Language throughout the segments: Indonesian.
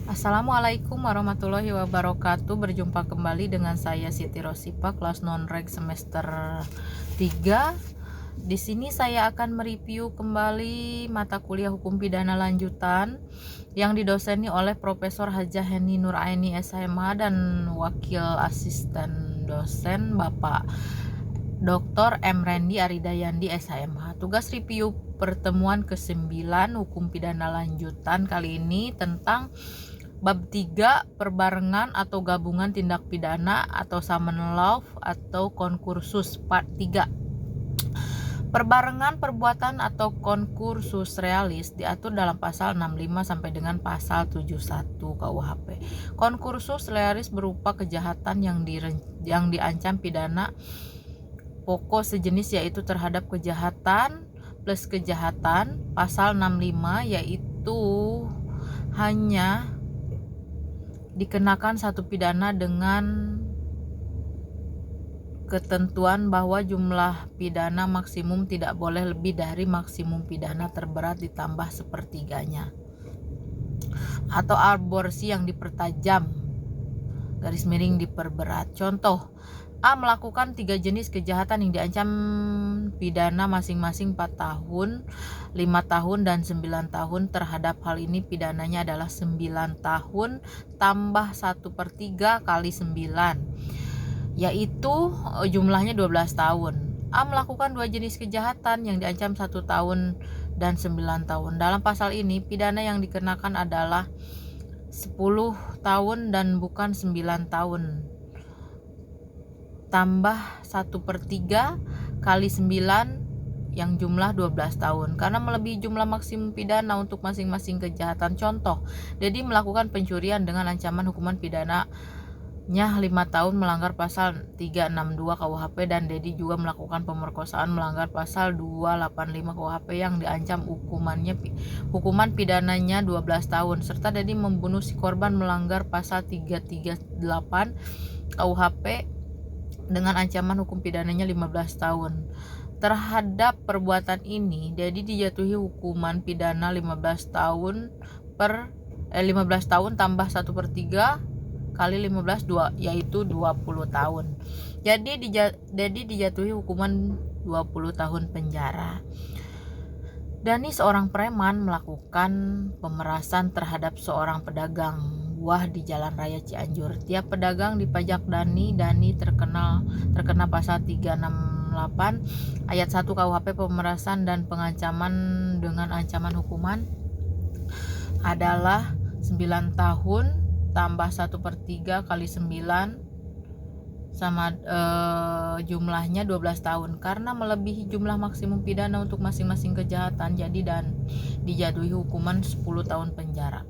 Assalamualaikum warahmatullahi wabarakatuh. Berjumpa kembali dengan saya Siti Rosipa, kelas non-reg semester 3. Di sini saya akan mereview kembali mata kuliah hukum pidana lanjutan yang didoseni oleh Profesor Hajah Heni Nuraini SMH dan wakil asisten dosen Bapak Dr. M. Randy Aridayandi SHMH. Tugas review pertemuan ke-9 hukum pidana lanjutan kali ini tentang Bab 3 perbarengan atau gabungan tindak pidana atau summon law atau konkursus part 3. Perbarengan perbuatan atau konkursus realis diatur dalam pasal 65 sampai dengan pasal 71 KUHP. Konkursus realis berupa kejahatan yang diancam pidana pokok sejenis yaitu terhadap kejahatan plus kejahatan. Pasal 65 yaitu hanya dikenakan satu pidana dengan ketentuan bahwa jumlah pidana maksimum tidak boleh lebih dari maksimum pidana terberat ditambah sepertiganya, atau aborsi yang dipertajam garis miring diperberat. Contoh, A melakukan 3 jenis kejahatan yang diancam pidana masing-masing 4 tahun, 5 tahun, dan 9 tahun. Terhadap hal ini pidananya adalah 9 tahun tambah 1/3 kali 9, yaitu jumlahnya 12 tahun. A melakukan 2 jenis kejahatan yang diancam 1 tahun dan 9 tahun. Dalam pasal ini pidana yang dikenakan adalah 10 tahun dan bukan 9 tahun tambah 1/3 kali 9 yang jumlah 12 tahun karena melebihi jumlah maksimum pidana untuk masing-masing kejahatan. Contoh, Dedi melakukan pencurian dengan ancaman hukuman pidananya 5 tahun melanggar pasal 362 KUHP, dan Dedi juga melakukan pemerkosaan melanggar pasal 285 KUHP yang diancam hukuman pidananya 12 tahun, serta Dedi membunuh si korban melanggar pasal 338 KUHP dengan ancaman hukum pidananya 15 tahun. Terhadap perbuatan ini, Dedi dijatuhi hukuman pidana 15 tahun tambah 1/3 kali 15 yaitu 20 tahun. Jadi Dedi dijatuhi hukuman 20 tahun penjara. Dani, seorang preman, melakukan pemerasan terhadap seorang pedagang buah di Jalan Raya Cianjur. Tiap pedagang dipajak Dani terkena pasal 368 ayat 1 KUHP pemerasan dan pengancaman dengan ancaman hukuman adalah 9 tahun tambah 1/3 kali 9 sama jumlahnya 12 tahun karena melebihi jumlah maksimum pidana untuk masing-masing kejahatan. Jadi dan dijatuhi hukuman 10 tahun penjara.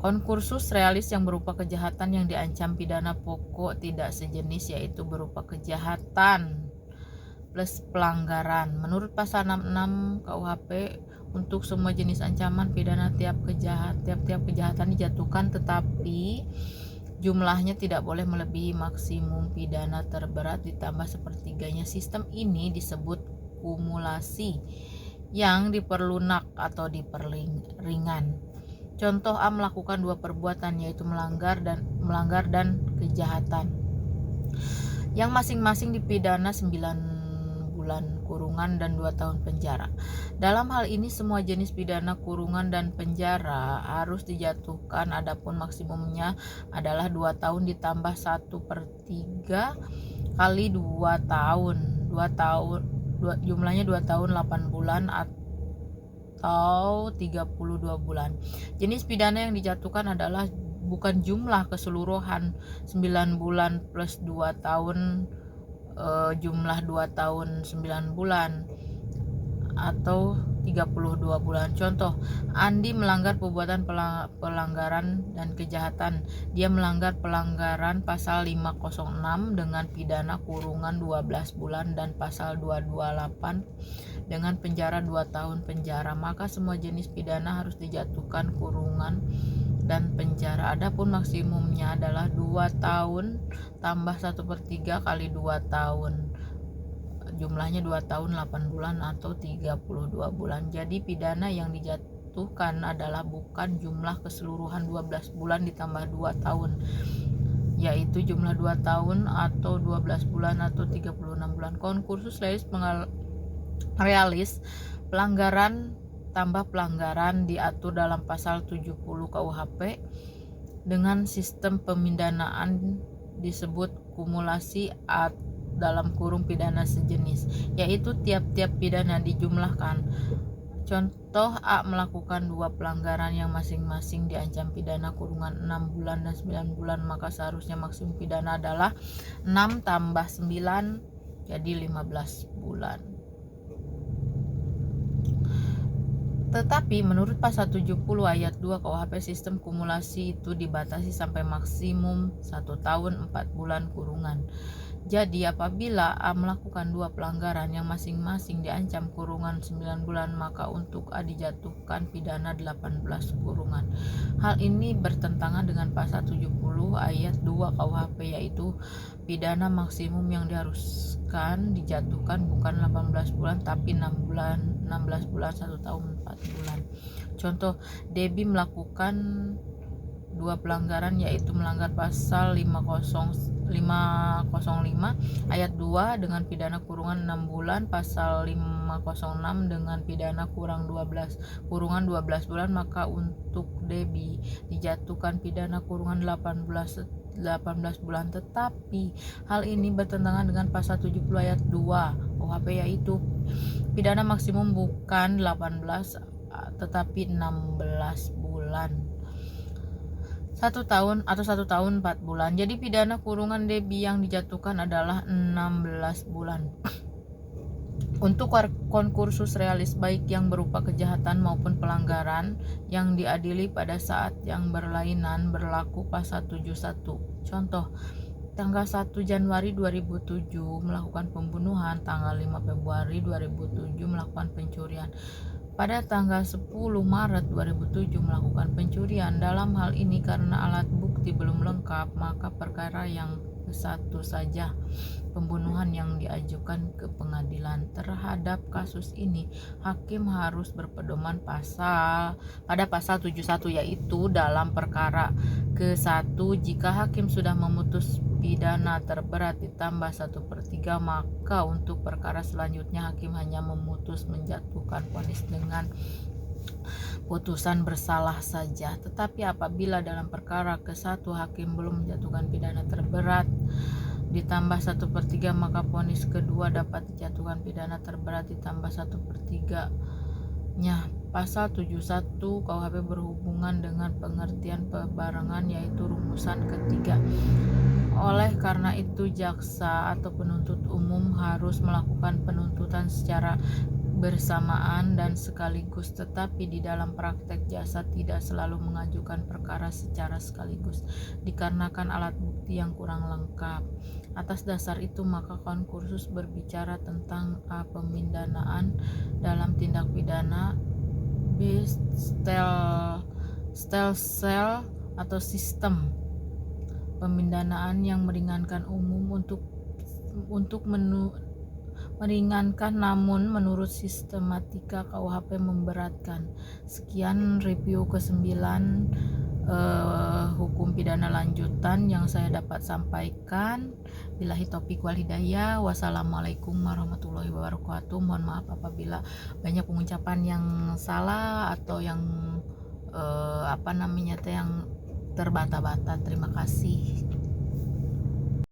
Konkursus realis yang berupa kejahatan yang diancam pidana pokok tidak sejenis yaitu berupa kejahatan plus pelanggaran. Menurut pasal 66 KUHP, untuk semua jenis ancaman pidana tiap-tiap kejahatan dijatuhkan, tetapi jumlahnya tidak boleh melebihi maksimum pidana terberat ditambah sepertiganya. Sistem ini disebut kumulasi yang diperlunak atau diperringan. Contoh, A melakukan 2 perbuatan yaitu melanggar dan kejahatan yang masing-masing dipidana 9 bulan kurungan dan 2 tahun penjara. Dalam hal ini semua jenis pidana kurungan dan penjara harus dijatuhkan, adapun maksimumnya adalah 2 tahun ditambah 1/3 kali 2 tahun. Jumlahnya 2 tahun 8 bulan atau 32 bulan. Jenis pidana yang dijatuhkan adalah bukan jumlah keseluruhan 9 bulan plus 2 tahun, jumlah 2 tahun 9 bulan atau 32 bulan. Contoh, Andi melanggar perbuatan pelanggaran dan kejahatan. Dia melanggar pelanggaran pasal 506 dengan pidana kurungan 12 bulan dan pasal 228 dengan penjara 2 tahun penjara. Maka semua jenis pidana harus dijatuhkan kurungan dan penjara. Adapun maksimumnya adalah 2 tahun tambah 1/3 kali 2 tahun. Jumlahnya 2 tahun 8 bulan atau 32 bulan. Jadi pidana yang dijatuhkan adalah bukan jumlah keseluruhan 12 bulan ditambah 2 tahun, yaitu jumlah 2 tahun atau 12 bulan atau 36 bulan. Konkursus realis pelanggaran tambah pelanggaran diatur dalam pasal 70 KUHP dengan sistem pemindanaan disebut kumulasi dalam kurung pidana sejenis, yaitu tiap-tiap pidana dijumlahkan. Contoh A melakukan 2 pelanggaran yang masing-masing diancam pidana kurungan 6 bulan dan 9 bulan, maka seharusnya maksimum pidana adalah 6 tambah 9 jadi 15 bulan. Tetapi menurut pasal 70 ayat 2 KUHP sistem kumulasi itu dibatasi sampai maksimum 1 tahun 4 bulan kurungan. Jadi apabila A melakukan 2 pelanggaran yang masing-masing diancam kurungan 9 bulan, maka untuk A dijatuhkan pidana 18 kurungan. Hal ini bertentangan dengan pasal 70 ayat 2 KUHP, yaitu pidana maksimum yang diharuskan dijatuhkan bukan 18 bulan tapi 16 bulan 1 tahun 4 bulan. Contoh, Debbie melakukan 2 pelanggaran, yaitu melanggar pasal 505 ayat 2 dengan pidana kurungan 6 bulan, pasal 506 dengan pidana kurungan 12 bulan, maka untuk Debbie dijatuhkan pidana kurungan 18 bulan. Tetapi hal ini bertentangan dengan pasal 70 ayat 2 KUHP, yaitu pidana maksimum bukan 18 tetapi 16 bulan, 1 tahun atau 1 tahun 4 bulan. Jadi pidana kurungan Debbie yang dijatuhkan adalah 16 bulan. Untuk konkursus realis baik yang berupa kejahatan maupun pelanggaran yang diadili pada saat yang berlainan berlaku pasal 71. Contoh, tanggal 1 Januari 2007 melakukan pembunuhan, tanggal 5 Februari 2007 melakukan pencurian, pada tanggal 10 Maret 2007 melakukan pencurian. Dalam hal ini karena alat bukti belum lengkap, maka perkara yang satu saja pembunuhan yang diajukan ke pengadilan. Terhadap kasus ini, hakim harus berpedoman pada pasal 71, yaitu dalam perkara ke-1 jika hakim sudah memutus pidana terberat ditambah 1/3, maka untuk perkara selanjutnya hakim hanya memutus menjatuhkan vonis dengan putusan bersalah saja. Tetapi apabila dalam perkara ke-1 hakim belum menjatuhkan pidana terberat ditambah 1/3, maka vonis kedua dapat dijatuhkan pidana terberat ditambah 1/3-nya. Pasal 71 KUHP berhubungan dengan pengertian pebarengan, yaitu rumusan ketiga. Oleh karena itu, jaksa atau penuntut umum harus melakukan penuntutan secara bersamaan dan sekaligus, tetapi di dalam praktek jaksa tidak selalu mengajukan perkara secara sekaligus dikarenakan alat bukti yang kurang lengkap. Atas dasar itu, maka konkursus berbicara tentang A. Pemindanaan dalam tindak pidana, B. Stelsel atau sistem pemindanaan yang meringankan umum untuk meringankan, namun menurut sistematika KUHP memberatkan. Sekian review ke-9 hukum pidana lanjutan yang saya dapat sampaikan. Billahi taufiq wal hidayah. Wassalamualaikum warahmatullahi wabarakatuh. Mohon maaf apabila banyak pengucapan yang salah atau yang yang terbata-bata. Terima kasih.